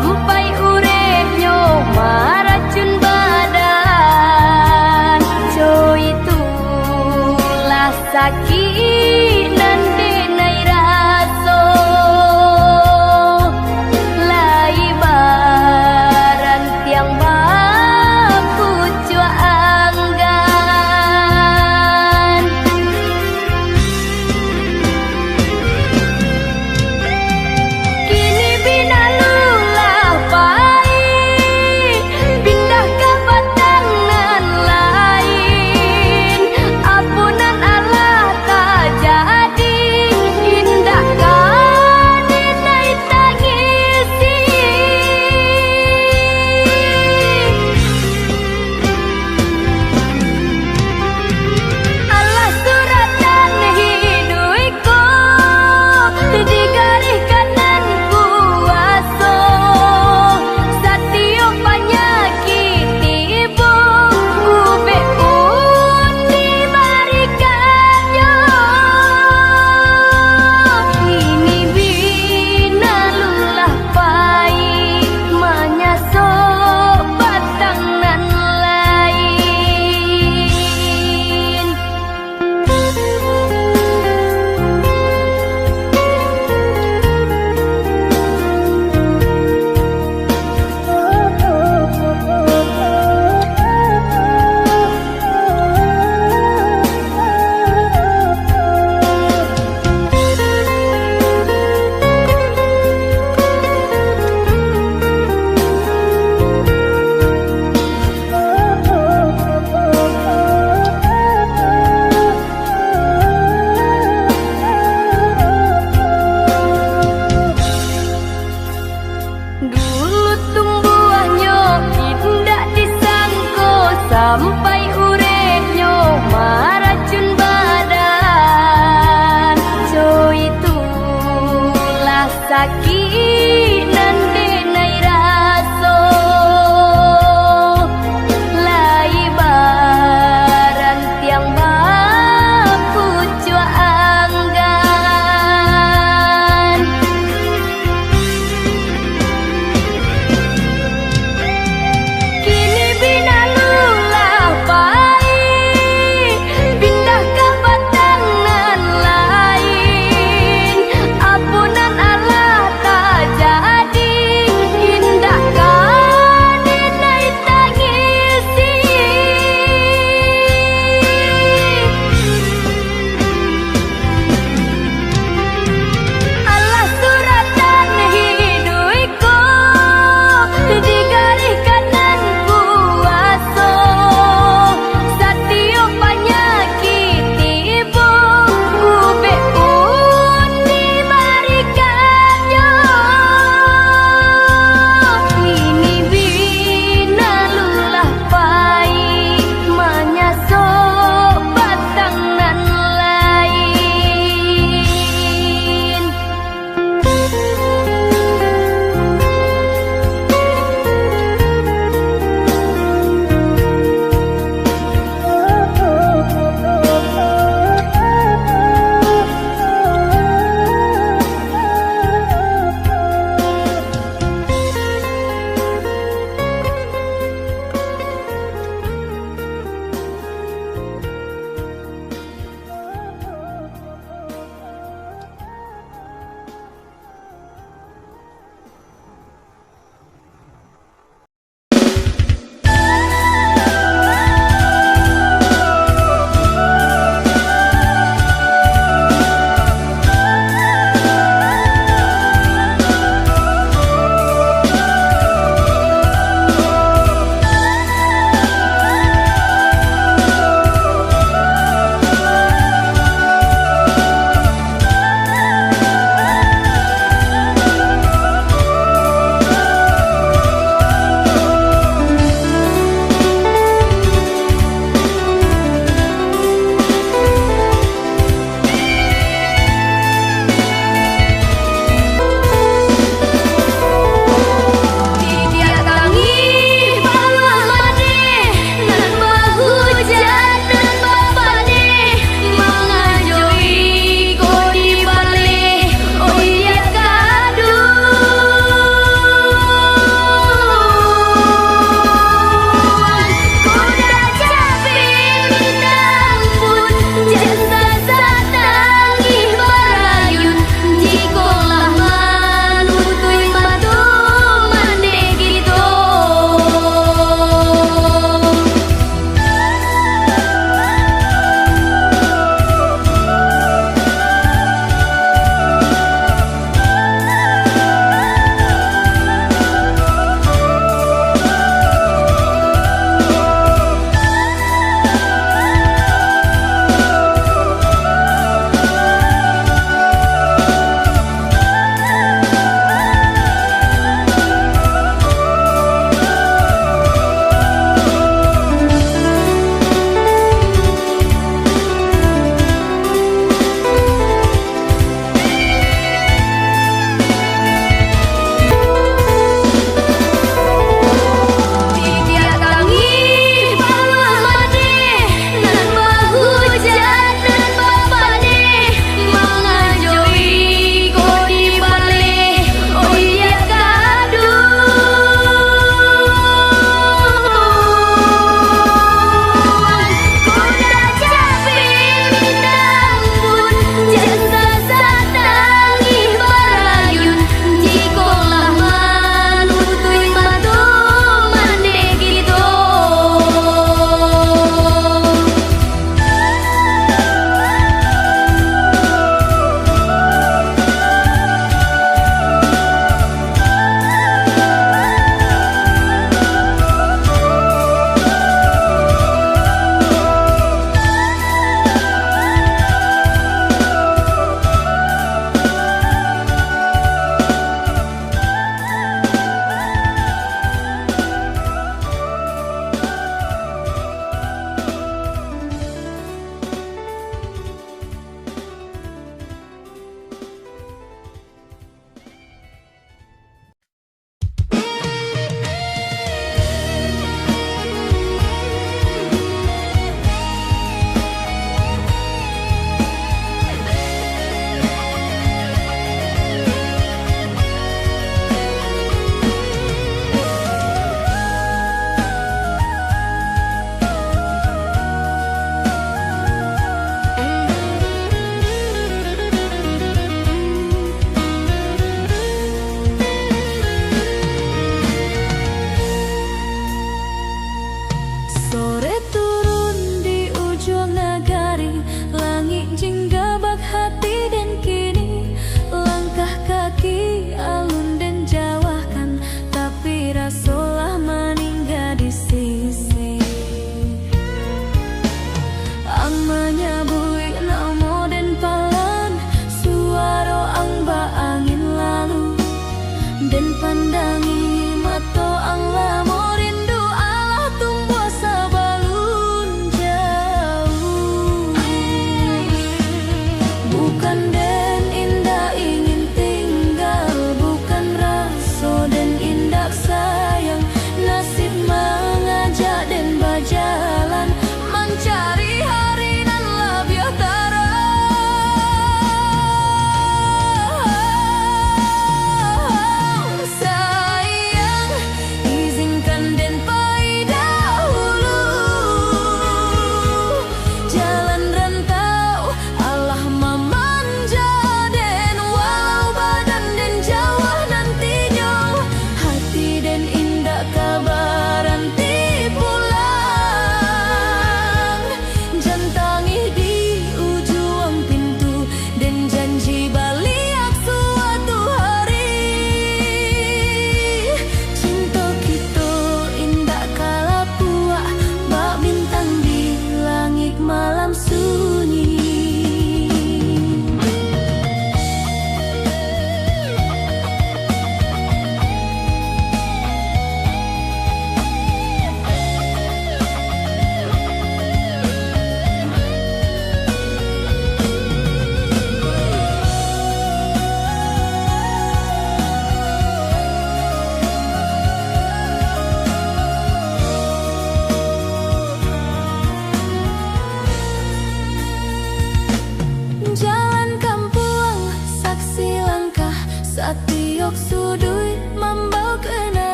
sampai uripnya maracun badan. Jo itulah sakit nan denai raso, lai baran tiang bapu cua anggan. Kini bina lulah pai, pindah ke batangan lain. Ampunan Allah tak jadi, indahkan inai tangisi. Allah suratan hidupku di garis kanan kuaso, satio penyakit ibu ube pun diberikannya. Ini bina lulah pai menyasok batangan lain. Dulu tumbuhnya indah disangko, sampai uripnya maracun badan. Jo itulah sakit nan denai raso, lai baran tiang bapu cua anggan. Kini bina lulah pai,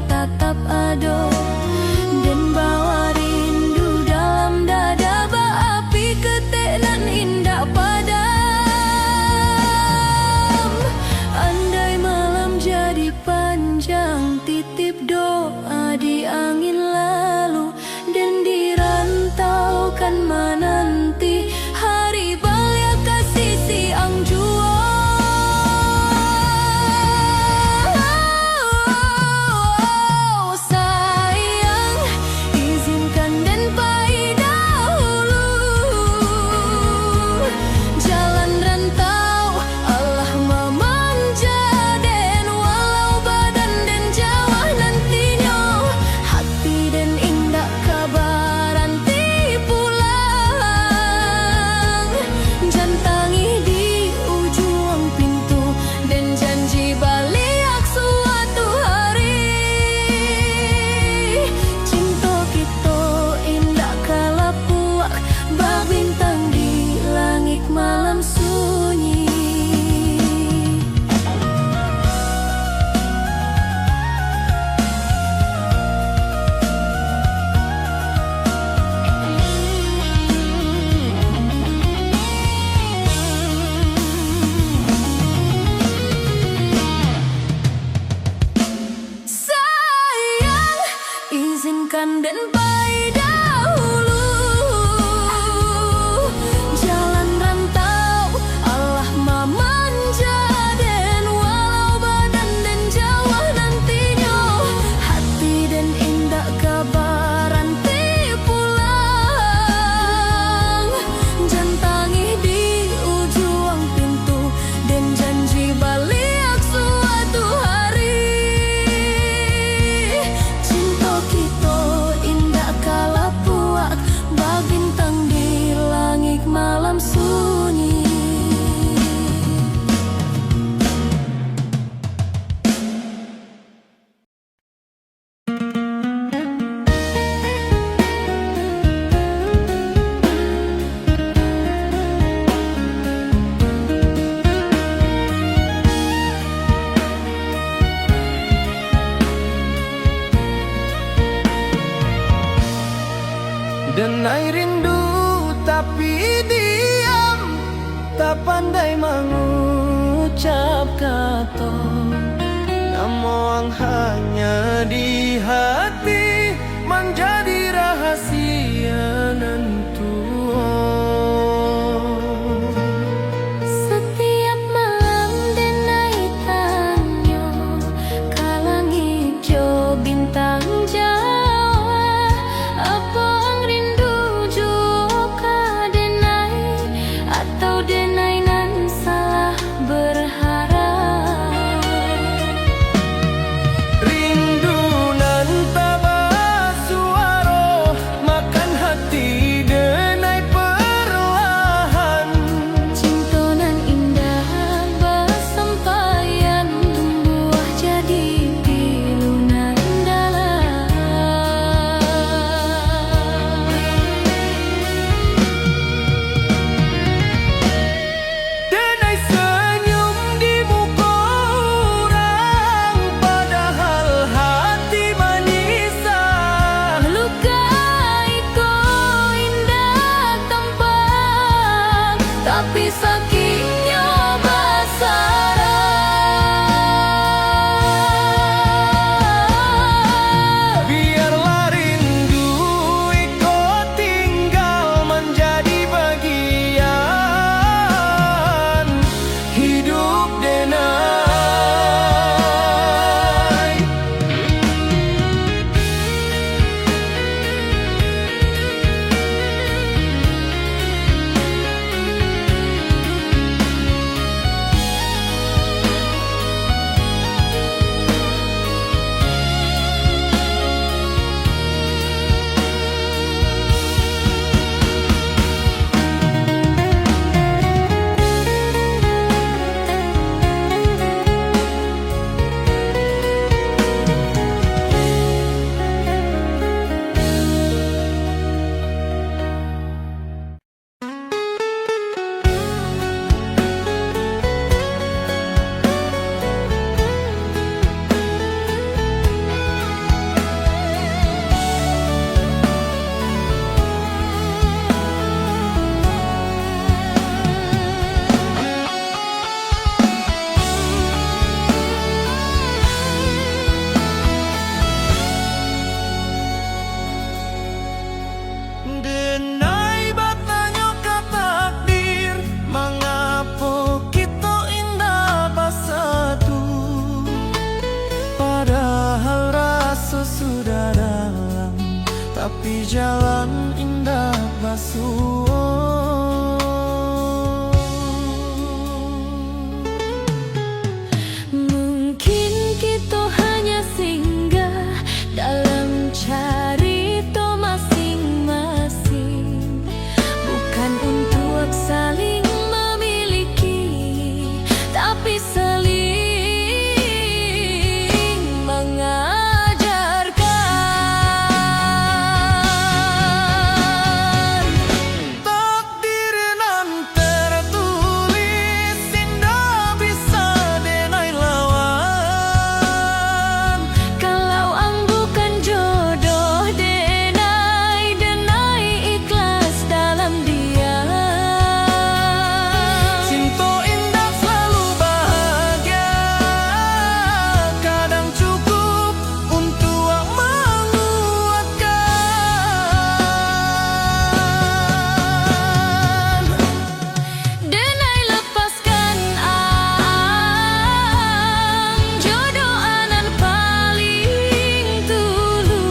tatap ado dan bawa rindu dalam dada berapi ketek nan indah padam. Andai malam jadi panjang, titip doa di angin lalu dan dirantaukan menanti hari balia kasih siang jua. Sayang, izinkan dan pai dahulu jalan rantau Allah memanja den walau badan dan jauh nantinya hati dan indah kabaran ti pulang jantangi di ujung pintu dan janji balik suatu hari cinta kita indah kala puak bak bintang di langit malam sunyi. Sayang, izinkan dan pai dahulu jalan rantau Allah memanja den walau badan dan jauh nantinya hati dan indah kabaran ti pulang jantangi di ujung pintu dan janji balik suatu hari cinta kita indah kala puak bak bintang di langit malam sunyi. Denai rindu tapi diam, tak pandai mengucap kata. Namun hanya di hati menjadi rahasia nentua. Setiap malam denai tanya kalang hijau bintang Jawa apa ang rindu juga denai atau denai nan salah berharap. Rindu tepi jalan indah basuh. Mungkin kita hanya singgah dalam cerita masing-masing, bukan untuk saling memiliki, tapi saling mengajarkan. Takdir nan tertulis indah bisa denai lawan. Kalau ang bukan jodoh, denai ikhlas dalam dia. Cinta indah selalu bahagia, kadang cukup untuk menguatkan. Denai lepaskan ang jodoh anan paling tulus.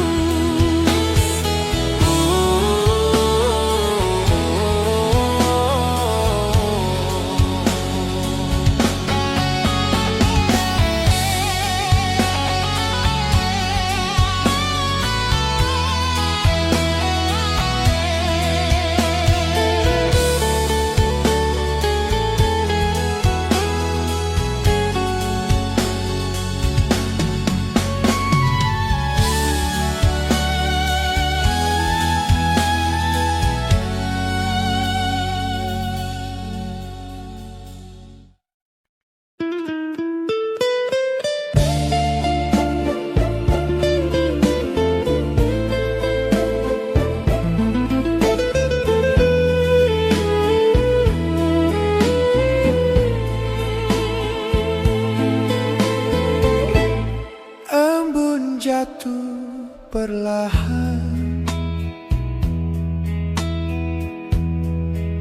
Embun jatuh perlahan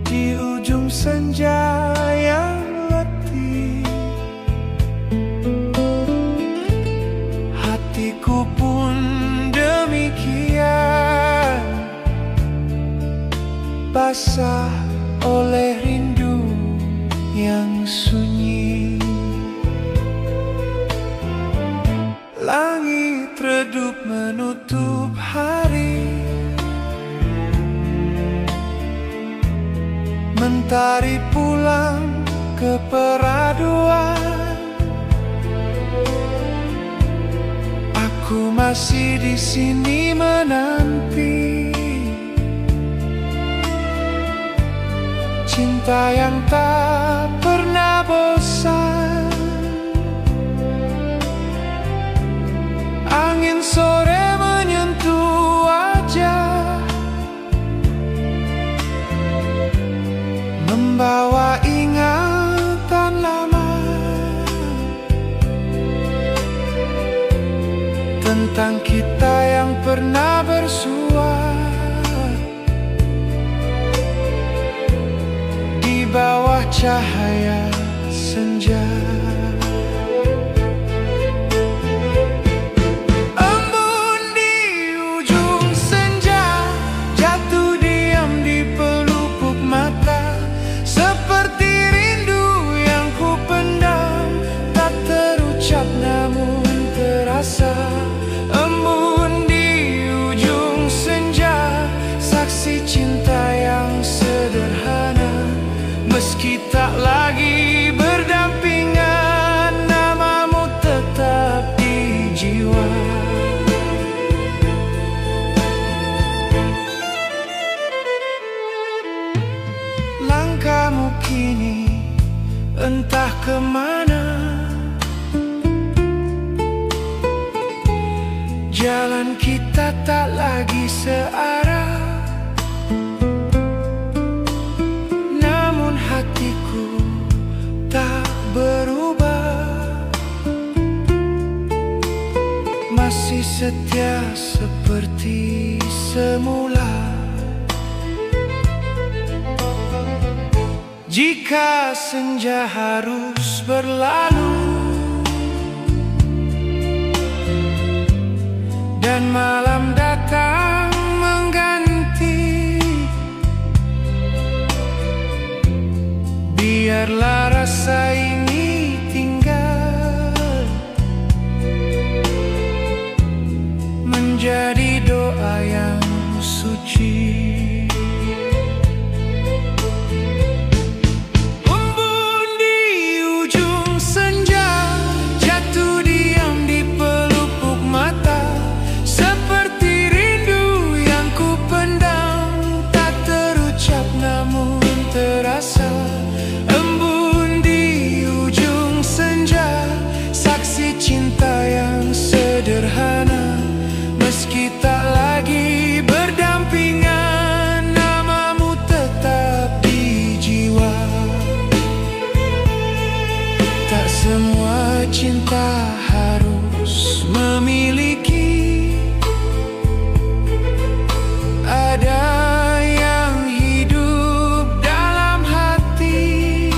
di ujung senja yang letih. Hatiku pun demikian, basah oleh rindu yang sunyi. Langit redup menutup hari, mentari pulang ke peraduan. Aku masih di sini menanti cinta yang tak pernah bosan. Angin sore menyentuh wajah, membawa ingatan lama tentang kita yang pernah bersua di bawah cahaya senja. Embun di ujung senja, saksi cinta yang sederhana. Meski tak lagi berdampingan, namamu tetap di jiwa. Langkahmu kini entah kemana, jalan kita tak lagi searah. Namun hatiku tak berubah, masih setia seperti semula. Jika senja harus berlalu dan malam datang menjadi doa yang suci. Embun di ujung senja, jatuh diam di pelupuk mata, seperti rindu yang ku pendam, tak terucap namun terasa. Embun di ujung senja, saksi cinta yang sederhana. Meski tak lagi berdampingan, namamu tetap di jiwa. Tak semua cinta harus memiliki, ada yang hidup dalam hati,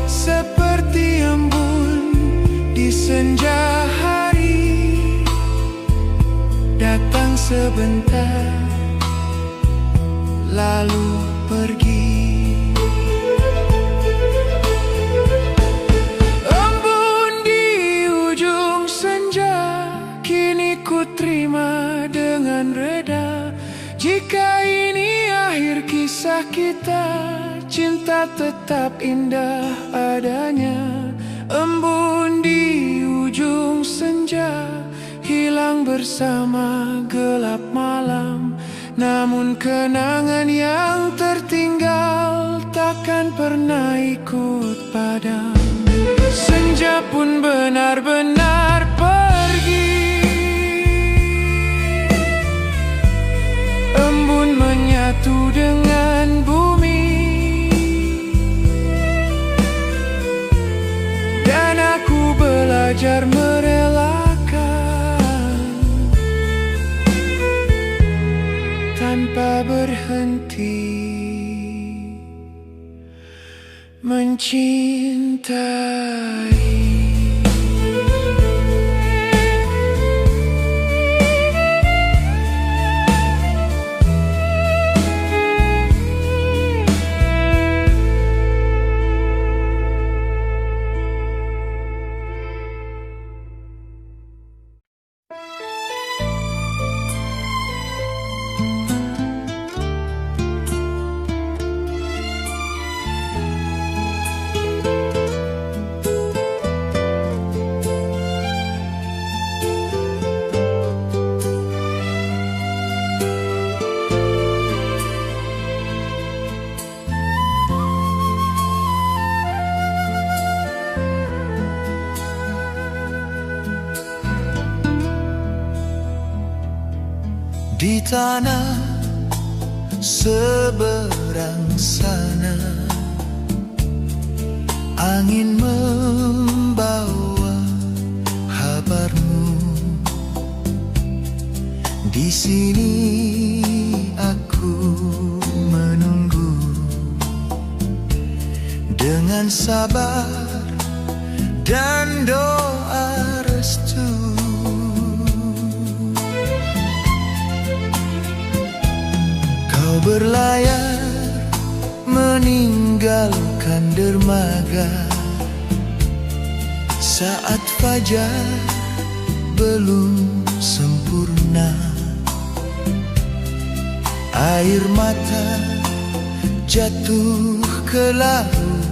seperti embun di senja hari, datang sebentar lalu pergi. Embun di ujung senja, kini ku terima dengan reda. Jika ini akhir kisah kita, cinta tetap indah adanya. Embun di ujung senja, hilang bersama gelap malam. Namun kenangan yang tertinggal takkan pernah ikut padam. Senja pun benar-benar pergi, embun menyatu dengan bumi, dan aku belajar merelakan tanpa berhenti mencintai. Di tanah seberang sana, angin membawa kabarmu. Di sini aku menunggu dengan sabar dan doa restu. Kau berlayar meninggalkan dermaga saat fajar belum sempurna. Air mata jatuh ke laut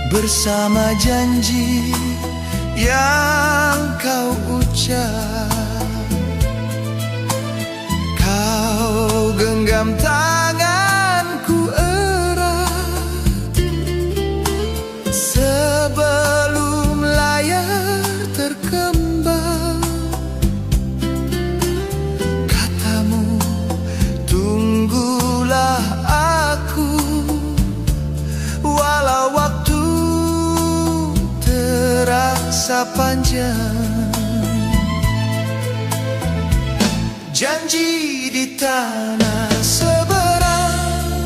bersama janji yang kau ucap. Kau genggam tanganku erat sebelum layar terkembang. Katamu, tunggulah aku walau waktu terasa panjang. Janji di tanah seberang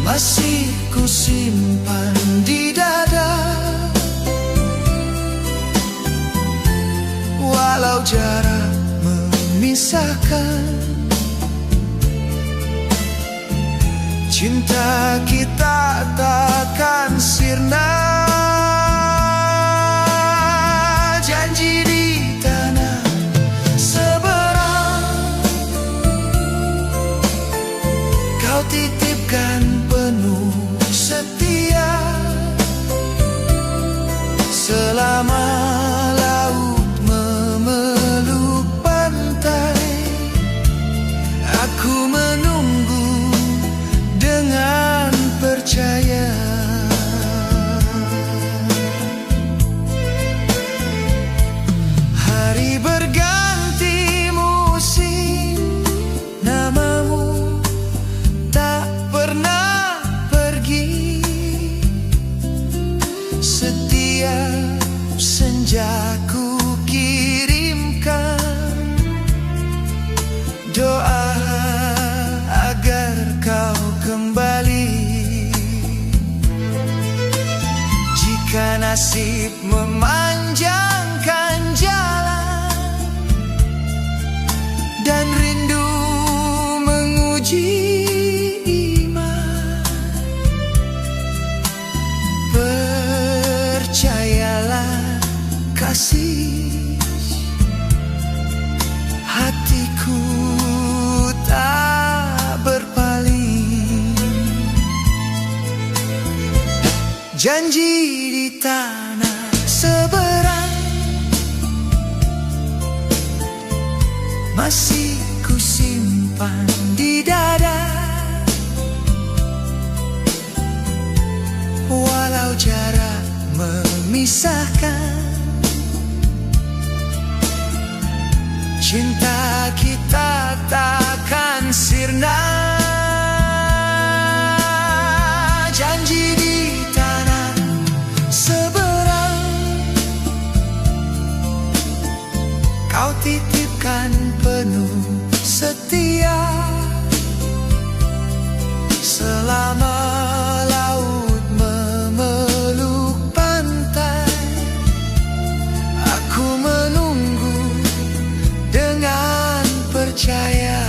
masih ku simpan di dada, walau jarak memisahkan. Cinta kita takkan sirna. setiap senja ku kirimkan doa agar kau kembali. Jika nasib memanjangkan jalan dan rindu menguji iman, percayalah kasih, hatiku tak berpaling. Janji di tanah seberang masih ku simpan di dada, walau jarak memisahkan, cinta kita takkan sirna. Janji di tanah seberang kau titipkan penuh setia, selama laut memeluk pantai, aku menunggu dengan percaya.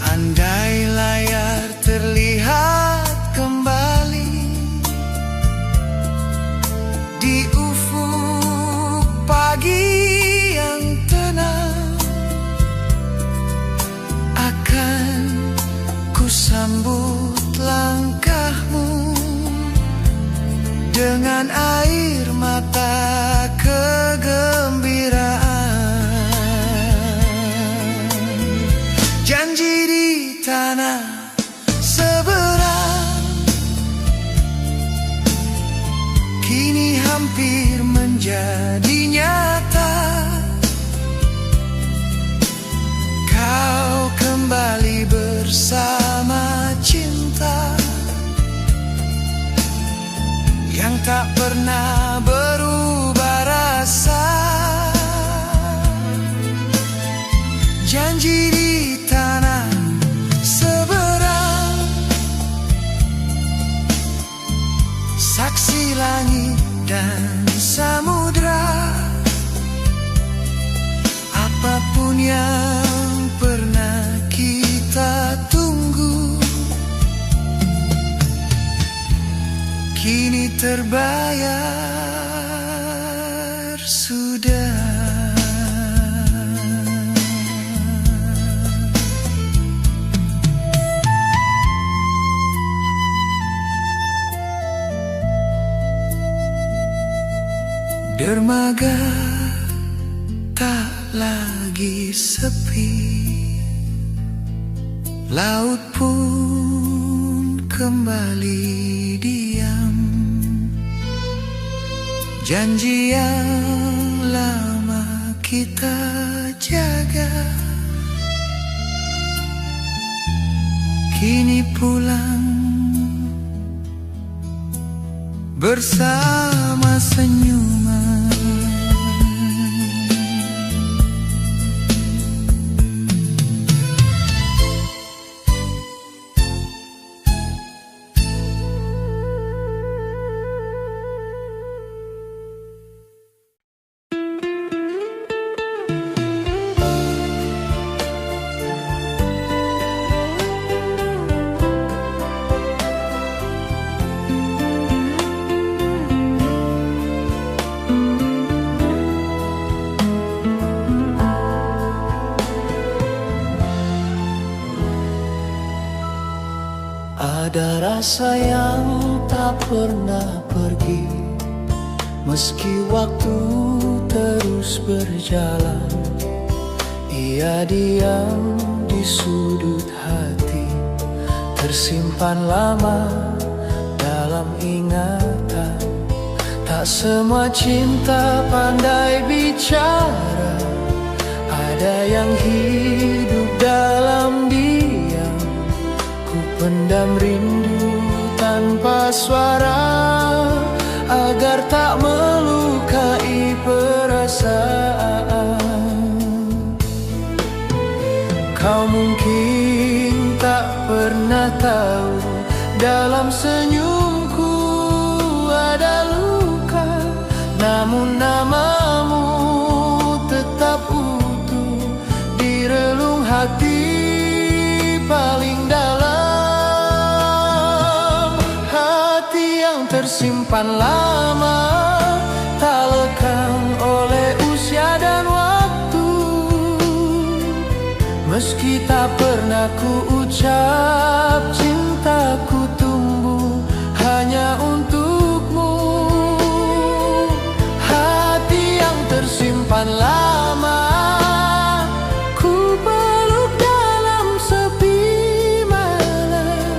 Andai layar terlihat kembali di ufuk pagi yang tenang, akan ku sambut langkahmu dengan air mata kegembiraan. Janji di tanah seberang kini hampir menjadi nyata. Kau kembali bersama cinta yang tak pernah berubah rasa. Janji di tanah seberang, saksi langit dan samudra, apapun yang pernah kita tunggu kini terbayar sudah. Dermaga tak lagi sepi, laut pun kembali diam. Janji yang lama kita jaga kini pulang bersama senyuman. Ada rasa yang tak pernah pergi, meski waktu terus berjalan. Ia diam di sudut hati, tersimpan lama dalam ingatan. Tak semua cinta pandai bicara, ada yang hidup dalam diam. Pendam rindu tanpa suara agar tak melukai perasaan. Kau mungkin tak pernah tahu, dalam senyumku ada luka, namun namamu tetap utuh di relung hati paling dalam. Hati yang tersimpan lama, tak lekang oleh usia dan waktu. Meski tak pernah ku ucap, cintaku tumbuh hanya untukmu. Hati yang tersimpan lama, ku peluk dalam sepi malam.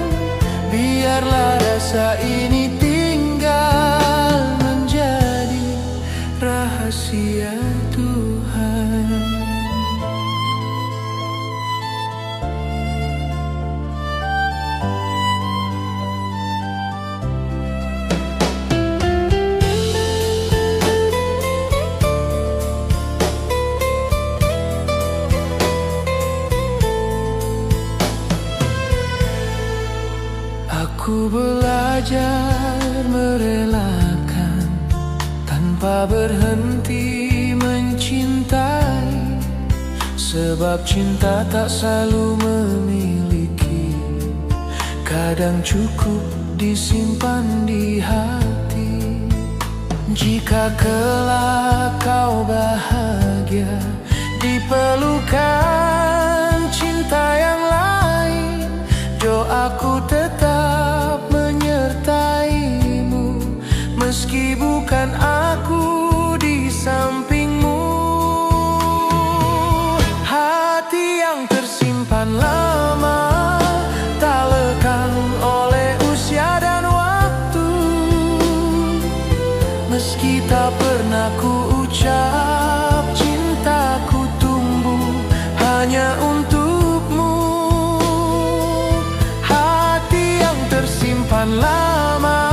Biarlah rasa ini tinggal menjadi rahasia Tuhan. Aku belajar merelakan tanpa berhenti mencintai, sebab cinta tak selalu memiliki, kadang cukup disimpan di hati. Jika kelak kau bahagia di pelukan cinta yang lain, doaku tetap menyertaimu, meski bukan aku di sampingmu. Hati yang tersimpan lama, tak lekang oleh usia dan waktu. Meski tak pernah ku ucap, cintaku tumbuh hanya untukmu. Hati yang tersimpan lama,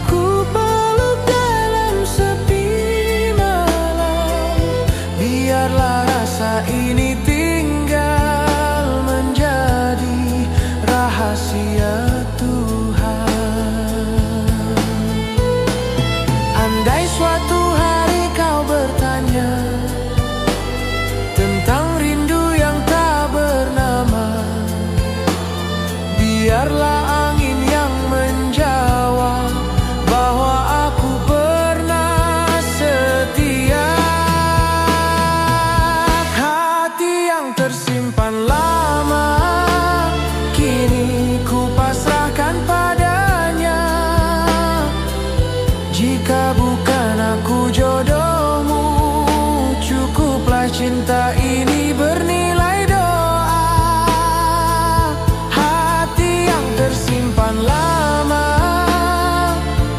ku peluk dalam sepi malam. Biarlah rasa ini tinggal menjadi rahasia Tuhan. Andai suatu hari kau bertanya tentang rindu yang tak bernama, biarlah angin yang menjawab bahwa aku pernah setia. Hati yang tersimpan lama, kini ku pasrahkan padanya. Jika bukan aku jodohmu, cukuplah cinta ini bernilai doa. Hati yang tersimpan lama,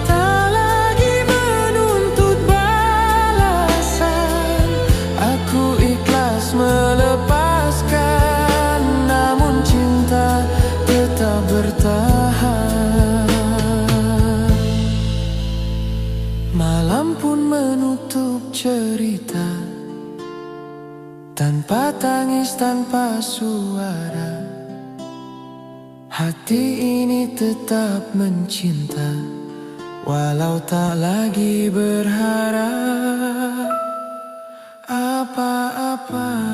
tak lagi menuntut balasan. Aku ikhlas melepaskan, namun cinta tetap bertahan. Malam pun menutup cerita, tanpa tangis, tanpa suara. Hati ini tetap mencinta, walau tak lagi berharap apa-apa.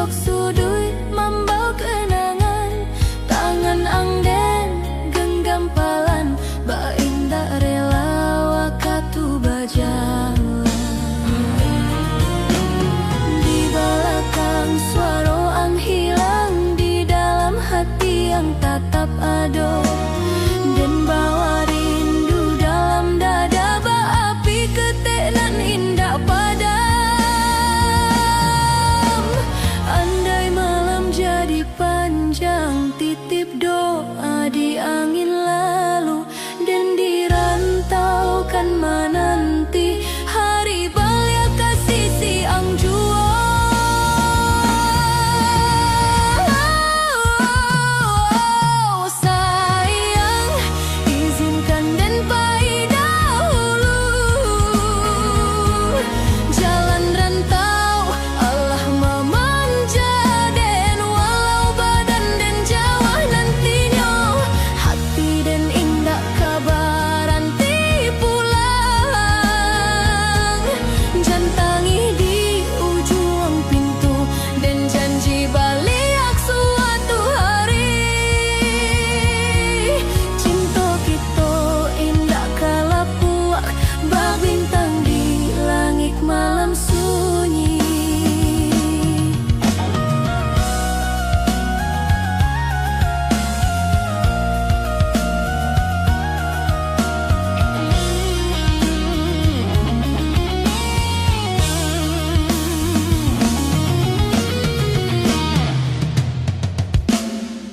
sok sudut membau kenangan, tangan angden genggam palan, ba indah rela wakatu bajalan. Di belakang suara ang hilang, di dalam hati yang tatap ado, dan bawa rindu dalam dada, ba api ketenan indah padam. Andai malam jadi panjang, titip doa di angin lalu, dan dirantaukan menanti hari balia kasih siang jua. Sayang, izinkan dan pai dahulu, jalan rantau Allah memanja, dan walau badan dan jauh nantinya, hati dan indah kabaran ti pulang. Jantangi di ujung pintu, dan janji balik suatu hari. Cinta kita indah kala puak, bak bintang di langit malam sunyi.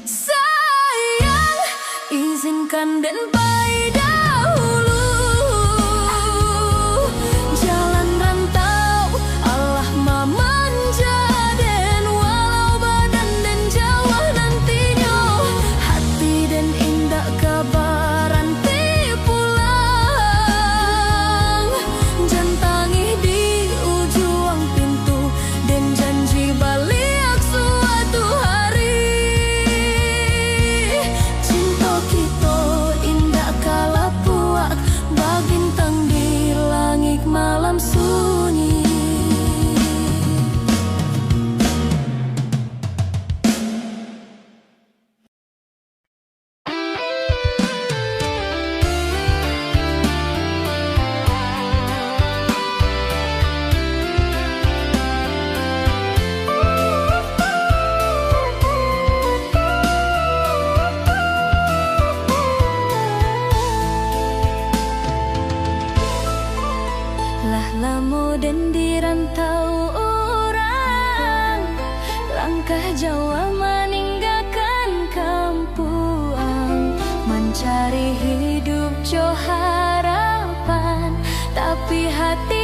Sayang, izinkan dan pai dahulu, jalan rantau Allah memanja, dan walau badan dan jauh nantinya, hati dan indah kabaran ti pulang. Jantangi di ujung pintu, dan janji balik suatu hari. Cinta kita indah kala puak, bak bintang di langit malam sunyi. Lah lamo dan dirantau orang, langkah Jawa meninggalkan kampung, mencari hidup jo harapan, tapi hati